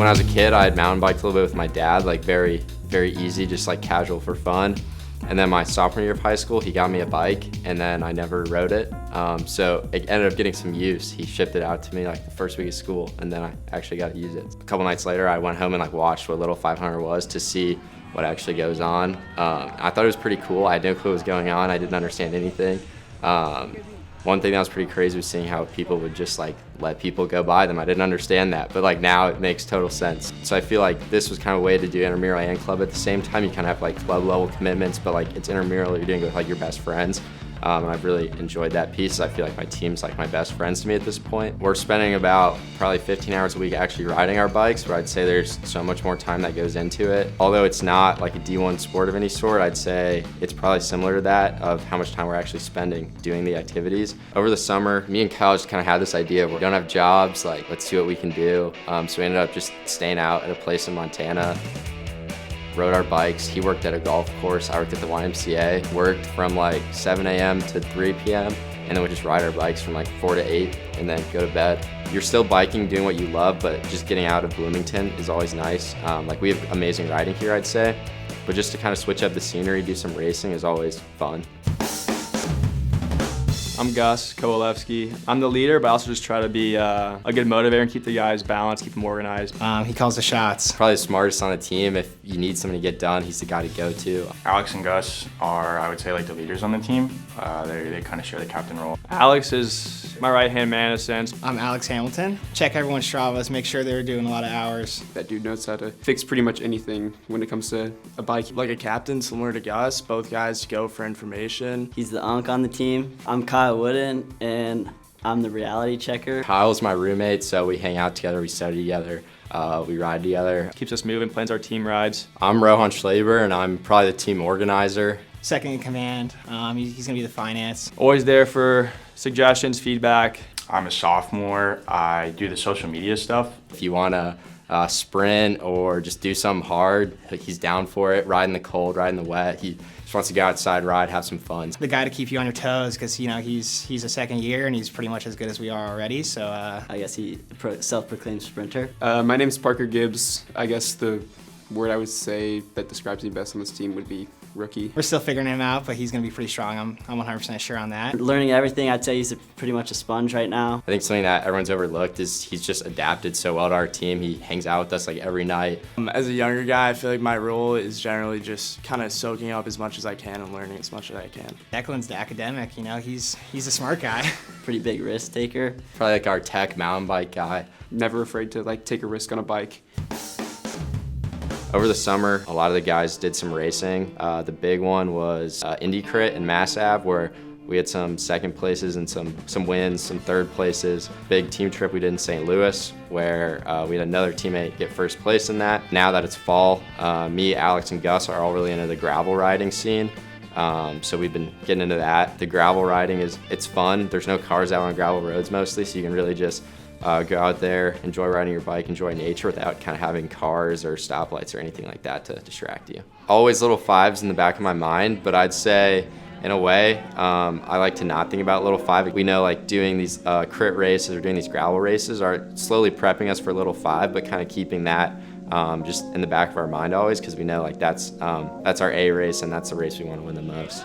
When I was a kid, I had mountain biked a little bit with my dad, like very easy, just like casual for fun. And then my sophomore year of high school, he got me a bike, and then I never rode it. So it ended up getting some use. He shipped it out to me like the first week of school, and then I actually got to use it. A couple nights later, I went home and like watched what Little 500 was to see what actually goes on. I thought it was pretty cool. I had no clue what was going on. I didn't understand anything. One thing that was pretty crazy was seeing how people would just like let people go by them. I didn't understand that, but like now it makes total sense. So I feel like this was kind of a way to do intramural and club at the same time. You kind of have like club level commitments, but like it's intramural, you're doing it with like your best friends. And I've really enjoyed that piece. I feel like my team's like my best friends to me at this point. We're spending about probably 15 hours a week actually riding our bikes, but I'd say there's so much more time that goes into it. Although it's not like a D1 sport of any sort, I'd say it's probably similar to that of how much time we're actually spending doing the activities. Over the summer, me and Kyle just kind of had this idea of we don't have jobs, like let's see what we can do. So we ended up just staying out at a place in Montana, rode our bikes. He worked at a golf course. I worked at the YMCA. Worked from like 7 a.m. to 3 p.m. and then we just ride our bikes from like 4 to 8 and then go to bed. You're still biking, doing what you love, but just getting out of Bloomington is always nice. Like we have amazing riding here, I'd say, but just to kind of switch up the scenery, do some racing is always fun. I'm Gus Kowalewski. I'm the leader, but I also just try to be a good motivator and keep the guys balanced, keep them organized. He calls the shots. Probably the smartest on the team. If you need something to get done, he's the guy to go to. Alex and Gus are, I would say, like the leaders on the team. They kind of share the captain role. Alex is my right-hand man in a sense. I'm Alex Hamilton. Check everyone's Stravas, make sure they're doing a lot of hours. That dude knows how to fix pretty much anything when it comes to a bike. Like a captain, similar to Gus, both guys go for information. He's the unk on the team. I'm Kyle Wooden, and I'm the reality checker. Kyle's my roommate, so we hang out together, we study together, we ride together. Keeps us moving, plans our team rides. I'm Rohan Schlaber, and I'm probably the team organizer. Second in command. He's gonna be the finance. Always there for suggestions, feedback. I'm a sophomore. I do the social media stuff. If you want to sprint or just do something hard, he's down for it. Ride in the cold, ride in the wet. He just wants to go outside, ride, have some fun. The guy to keep you on your toes because he's a second year and he's pretty much as good as we are already. So I guess he self-proclaimed sprinter. My name's Parker Gibbs. I guess the word I would say that describes me best on this team would be rookie. We're still figuring him out, but he's gonna be pretty strong. I'm 100% sure on that. Learning everything, I'd say he's pretty much a sponge right now. I think something that everyone's overlooked is he's just adapted so well to our team. He hangs out with us like every night. As a younger guy, I feel like my role is generally just kind of soaking up as much as I can and learning as much as I can. Declan's the academic, he's a smart guy. Pretty big risk taker. Probably like our tech mountain bike guy. Never afraid to like take a risk on a bike. Over the summer, a lot of the guys did some racing. The big one was Indy Crit and Mass Ave, where we had some second places and some wins, some third places. Big team trip we did in St. Louis, where we had another teammate get first place in that. Now that it's fall, me, Alex, and Gus are all really into the gravel riding scene. So we've been getting into that. The gravel riding it's fun. There's no cars out on gravel roads mostly, so you can really just go out there, enjoy riding your bike, enjoy nature without kind of having cars or stoplights or anything like that to distract you. Always little fives in the back of my mind, but I'd say in a way, I like to not think about little five. We know like doing these crit races or doing these gravel races are slowly prepping us for little five, but kind of keeping that just in the back of our mind always, because we know like that's our A race and that's the race we want to win the most.